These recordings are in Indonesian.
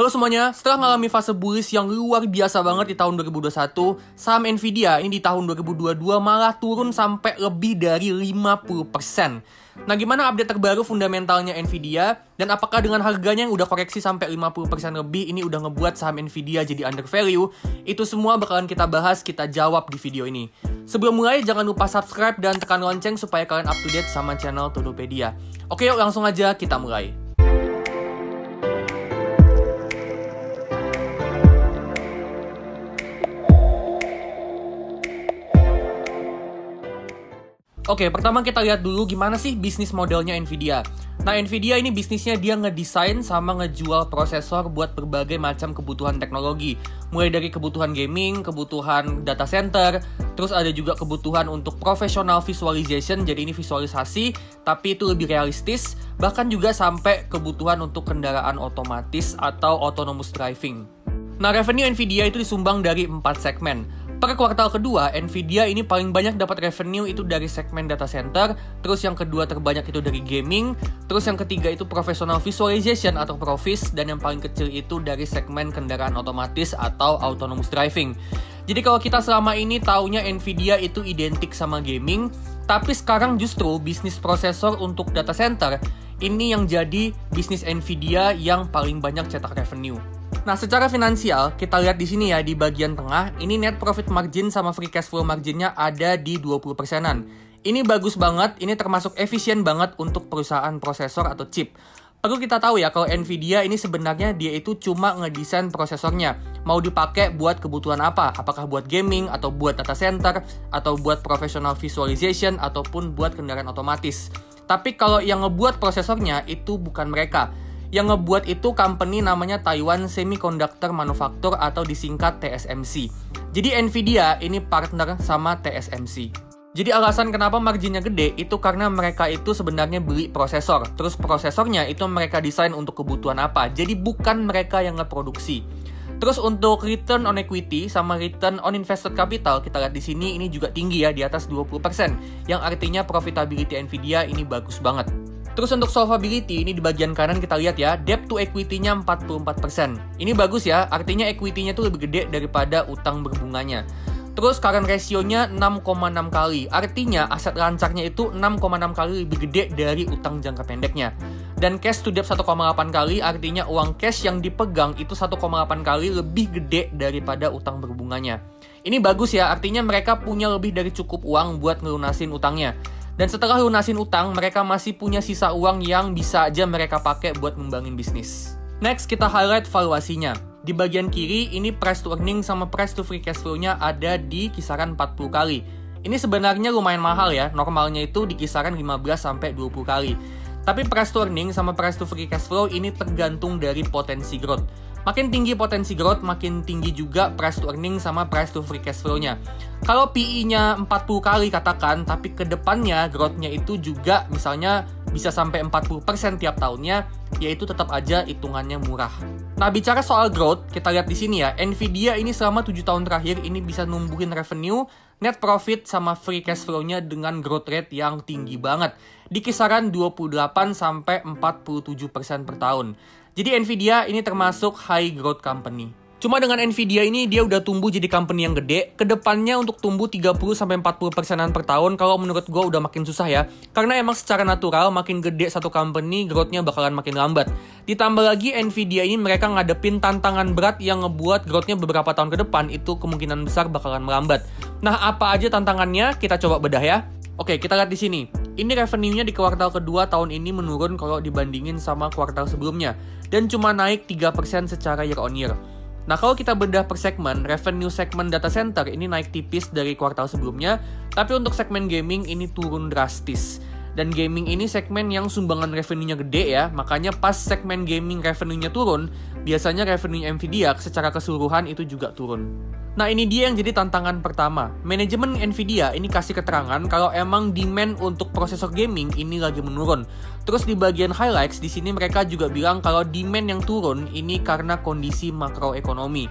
Halo semuanya, setelah mengalami fase bullish yang luar biasa banget di tahun 2021, saham Nvidia ini di tahun 2022 malah turun sampai lebih dari 50%. Nah, gimana update terbaru fundamentalnya Nvidia? Dan apakah dengan harganya yang udah koreksi sampai 50% lebih, ini udah ngebuat saham Nvidia jadi under value? Itu semua bakalan kita bahas, kita jawab di video ini. Sebelum mulai, jangan lupa subscribe dan tekan lonceng supaya kalian up to date sama channel Todopedia. Oke, yuk langsung aja kita mulai. Oke, pertama kita lihat dulu gimana sih bisnis modelnya Nvidia. Nah, Nvidia ini bisnisnya dia ngedesain sama ngejual prosesor buat berbagai macam kebutuhan teknologi. Mulai dari kebutuhan gaming, kebutuhan data center, terus ada juga kebutuhan untuk professional visualization, jadi ini visualisasi, tapi itu lebih realistis. Bahkan juga sampai kebutuhan untuk kendaraan otomatis atau autonomous driving. Nah, revenue Nvidia itu disumbang dari 4 segmen. Per kuartal kedua, Nvidia ini paling banyak dapat revenue itu dari segmen data center, terus yang kedua terbanyak itu dari gaming, terus yang ketiga itu professional visualization atau Provis, dan yang paling kecil itu dari segmen kendaraan otomatis atau autonomous driving. Jadi kalau kita selama ini taunya Nvidia itu identik sama gaming, tapi sekarang justru bisnis prosesor untuk data center ini yang jadi bisnis Nvidia yang paling banyak cetak revenue. Nah, secara finansial, kita lihat di sini ya, di bagian tengah, ini net profit margin sama free cash flow marginnya ada di 20%-an. Ini bagus banget, ini termasuk efisien banget untuk perusahaan prosesor atau chip. Perlu kita tahu ya, kalau Nvidia ini sebenarnya dia itu cuma ngedesain prosesornya. Mau dipakai buat kebutuhan apa? Apakah buat gaming, atau buat data center, atau buat professional visualization, ataupun buat kendaraan otomatis. Tapi kalau yang ngebuat prosesornya, itu bukan mereka. Yang ngebuat itu company namanya Taiwan Semiconductor Manufacture atau disingkat TSMC. Jadi Nvidia ini partner sama TSMC. Jadi alasan kenapa marginnya gede itu karena mereka itu sebenarnya beli prosesor. Terus prosesornya itu mereka desain untuk kebutuhan apa. Jadi bukan mereka yang ngeproduksi. Terus untuk return on equity sama return on invested capital, kita lihat di sini ini juga tinggi ya, di atas 20%. Yang artinya profitability Nvidia ini bagus banget. Terus untuk solvability, ini di bagian kanan kita lihat ya, debt to equity-nya 44%. Ini bagus ya, artinya equity-nya tuh lebih gede daripada utang berbunganya. Terus current ratio-nya 6,6 kali, artinya aset lancarnya itu 6,6 kali lebih gede dari utang jangka pendeknya. Dan cash to debt 1,8 kali, artinya uang cash yang dipegang itu 1,8 kali lebih gede daripada utang berbunganya. Ini bagus ya, artinya mereka punya lebih dari cukup uang buat ngelunasin utangnya. Dan setelah lunasin utang, mereka masih punya sisa uang yang bisa aja mereka pakai buat ngembangin bisnis. Next, kita highlight valuasinya. Di bagian kiri, ini price to earning sama price to free cash flow-nya ada di kisaran 40 kali. Ini sebenarnya lumayan mahal ya, normalnya itu di kisaran 15-20 kali. Tapi price to earning sama price to free cash flow ini tergantung dari potensi growth. Makin tinggi potensi growth, makin tinggi juga price to earning sama price to free cash flow-nya. Kalau PE-nya 40 kali katakan, tapi ke depannya growth-nya itu juga misalnya bisa sampai 40% tiap tahunnya, yaitu tetap aja hitungannya murah. Nah, bicara soal growth, kita lihat di sini ya, Nvidia ini selama 7 tahun terakhir ini bisa numbuhin revenue, net profit sama free cash flow-nya dengan growth rate yang tinggi banget, di kisaran 28-47% per tahun. Jadi Nvidia ini termasuk high growth company. Cuma dengan Nvidia ini dia udah tumbuh jadi company yang gede. Kedepannya untuk tumbuh 30-40%-an per tahun kalau menurut gue udah makin susah ya. Karena emang secara natural makin gede satu company growth-nya bakalan makin lambat. Ditambah lagi Nvidia ini mereka ngadepin tantangan berat yang ngebuat growth-nya beberapa tahun ke depan itu kemungkinan besar bakalan melambat. Nah, apa aja tantangannya? Kita coba bedah ya. Oke, kita lihat di sini. Ini revenue-nya di kuartal kedua tahun ini menurun kalau dibandingin sama kuartal sebelumnya. Dan cuma naik 3% secara year on year. Nah, kalau kita bedah per segmen, revenue segmen data center ini naik tipis dari kuartal sebelumnya. Tapi untuk segmen gaming ini turun drastis. Dan gaming ini segmen yang sumbangan revenue-nya gede ya. Makanya pas segmen gaming revenue-nya turun, biasanya revenue Nvidia secara keseluruhan itu juga turun. Nah, ini dia yang jadi tantangan pertama. Manajemen Nvidia ini kasih keterangan kalau emang demand untuk prosesor gaming ini lagi menurun. Terus di bagian highlights di sini mereka juga bilang kalau demand yang turun ini karena kondisi makroekonomi.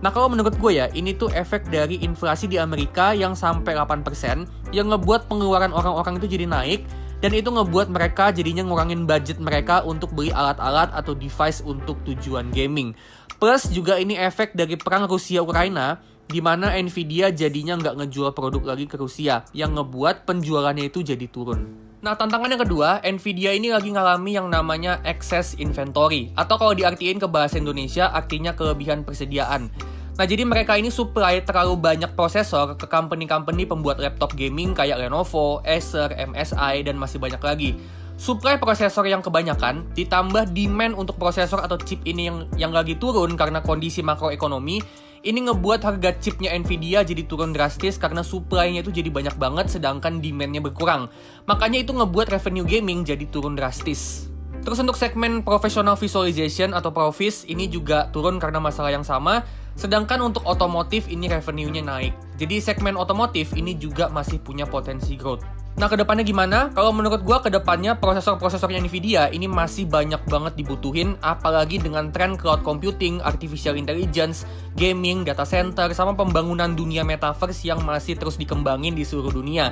Nah, kalau menurut gue ya, ini tuh efek dari inflasi di Amerika yang sampai 8%, yang ngebuat pengeluaran orang-orang itu jadi naik, Dan itu ngebuat mereka jadinya ngurangin budget mereka untuk beli alat-alat atau device untuk tujuan gaming. Plus juga ini efek dari perang Rusia-Ukraina, di mana Nvidia jadinya nggak ngejual produk lagi ke Rusia, yang ngebuat penjualannya itu jadi turun. Nah, tantangan yang kedua, Nvidia ini lagi ngalami yang namanya excess inventory, atau kalau diartiin ke bahasa Indonesia, artinya kelebihan persediaan. Nah, jadi mereka ini supply terlalu banyak prosesor ke company-company pembuat laptop gaming kayak Lenovo, Acer, MSI, dan masih banyak lagi. Supply prosesor yang kebanyakan, ditambah demand untuk prosesor atau chip ini yang lagi turun karena kondisi makroekonomi, ini ngebuat harga chipnya Nvidia jadi turun drastis karena supply-nya itu jadi banyak banget sedangkan demand-nya berkurang. Makanya itu ngebuat revenue gaming jadi turun drastis. Terus untuk segmen professional visualization atau Profis ini juga turun karena masalah yang sama. Sedangkan untuk otomotif ini revenue-nya naik. Jadi segmen otomotif ini juga masih punya potensi growth. Nah, kedepannya gimana? Kalau menurut gua kedepannya prosesor-prosesornya Nvidia ini masih banyak banget dibutuhin, apalagi dengan tren cloud computing, artificial intelligence, gaming, data center, sama pembangunan dunia metaverse yang masih terus dikembangin di seluruh dunia.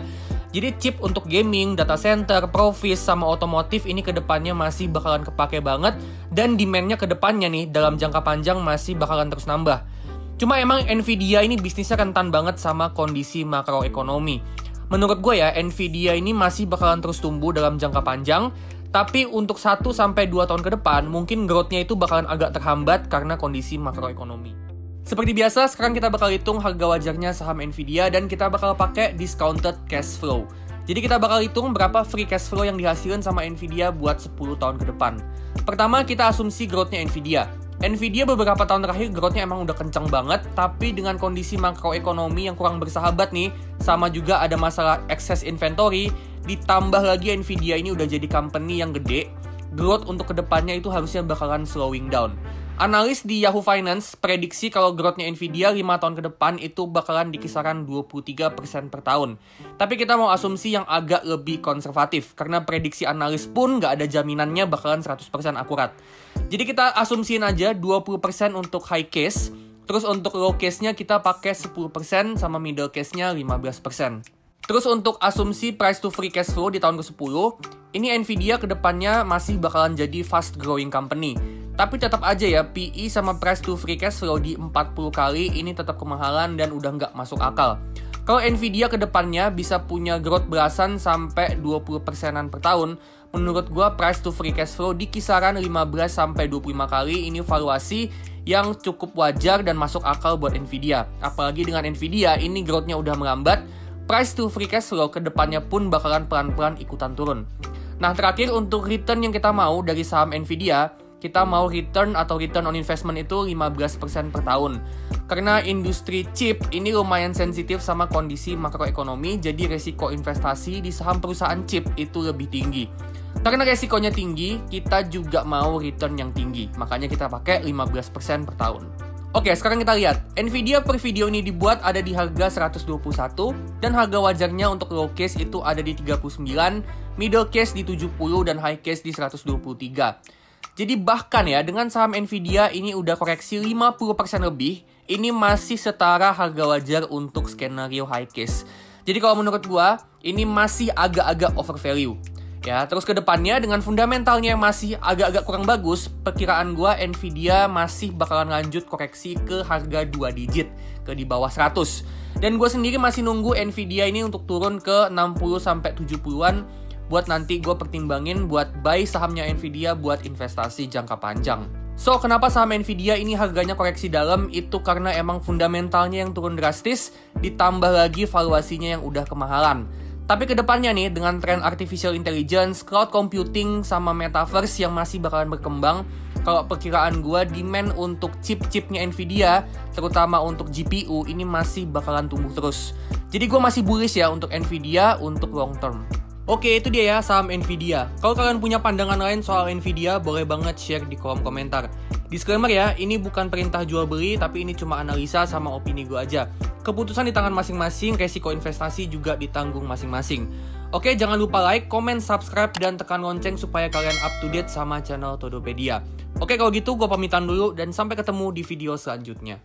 Jadi chip untuk gaming, data center, Profis, sama otomotif ini kedepannya masih bakalan kepake banget, dan demand-nya kedepannya nih dalam jangka panjang masih bakalan terus nambah. Cuma emang Nvidia ini bisnisnya rentan banget sama kondisi makroekonomi. Menurut gue ya, Nvidia ini masih bakalan terus tumbuh dalam jangka panjang, tapi untuk 1-2 tahun ke depan, mungkin growth-nya itu bakalan agak terhambat karena kondisi makroekonomi. Seperti biasa, sekarang kita bakal hitung harga wajarnya saham Nvidia dan kita bakal pakai discounted cash flow. Jadi kita bakal hitung berapa free cash flow yang dihasilkan sama Nvidia buat 10 tahun ke depan. Pertama, kita asumsi growth-nya Nvidia. Nvidia beberapa tahun terakhir growth-nya emang udah kencang banget, tapi dengan kondisi makroekonomi yang kurang bersahabat nih, sama juga ada masalah excess inventory, ditambah lagi Nvidia ini udah jadi company yang gede, growth untuk kedepannya itu harusnya bakalan slowing down. Analis di Yahoo Finance prediksi kalau growth-nya Nvidia 5 tahun ke depan itu bakalan di kisaran 23% per tahun. Tapi kita mau asumsi yang agak lebih konservatif, karena prediksi analis pun nggak ada jaminannya bakalan 100% akurat. Jadi kita asumsiin aja 20% untuk high case, terus untuk low case-nya kita pakai 10%, sama middle case-nya 15%. Terus untuk asumsi price to free cash flow di tahun ke-10, ini Nvidia kedepannya masih bakalan jadi fast growing company. Tapi tetap aja ya, PE sama price to free cash flow di 40 kali ini tetap kemahalan dan udah nggak masuk akal. Kalau Nvidia kedepannya bisa punya growth belasan sampai 20%-an per tahun, menurut gua price to free cash flow di kisaran 15-25 kali ini valuasi yang cukup wajar dan masuk akal buat Nvidia. Apalagi dengan Nvidia ini growth-nya udah melambat, price to free cash flow kedepannya pun bakalan pelan-pelan ikutan turun. Nah, terakhir untuk return yang kita mau dari saham Nvidia, kita mau return atau return on investment itu 15% per tahun. Karena industri chip ini lumayan sensitif sama kondisi makroekonomi, jadi resiko investasi di saham perusahaan chip itu lebih tinggi. Karena resikonya tinggi, kita juga mau return yang tinggi. Makanya kita pakai 15% per tahun. Oke, sekarang kita lihat. Nvidia per video ini dibuat ada di harga 121, dan harga wajarnya untuk low case itu ada di 39, middle case di 70, dan high case di 123. Jadi bahkan ya, dengan saham Nvidia ini udah koreksi 50% lebih, ini masih setara harga wajar untuk skenario high case. Jadi kalau menurut gua, ini masih agak-agak overvalue. Ya, terus ke depannya dengan fundamentalnya yang masih agak-agak kurang bagus, perkiraan gua Nvidia masih bakalan lanjut koreksi ke harga 2 digit, ke di bawah 100. Dan gua sendiri masih nunggu Nvidia ini untuk turun ke 60-70-an, buat nanti gue pertimbangin buat buy sahamnya Nvidia buat investasi jangka panjang. So, kenapa saham Nvidia ini harganya koreksi dalam? Itu karena emang fundamentalnya yang turun drastis, ditambah lagi valuasinya yang udah kemahalan. Tapi kedepannya nih, dengan tren artificial intelligence, cloud computing, sama metaverse yang masih bakalan berkembang, kalau perkiraan gue, demand untuk chip-chipnya Nvidia, terutama untuk GPU, ini masih bakalan tumbuh terus. Jadi gue masih bullish ya untuk Nvidia untuk long term. Oke, itu dia ya saham Nvidia. Kalau kalian punya pandangan lain soal Nvidia, boleh banget share di kolom komentar. Disclaimer ya, ini bukan perintah jual beli, tapi ini cuma analisa sama opini gue aja. Keputusan di tangan masing-masing, resiko investasi juga ditanggung masing-masing. Oke, jangan lupa like, comment, subscribe, dan tekan lonceng supaya kalian up to date sama channel Todopedia. Oke, kalau gitu gue pamitan dulu dan sampai ketemu di video selanjutnya.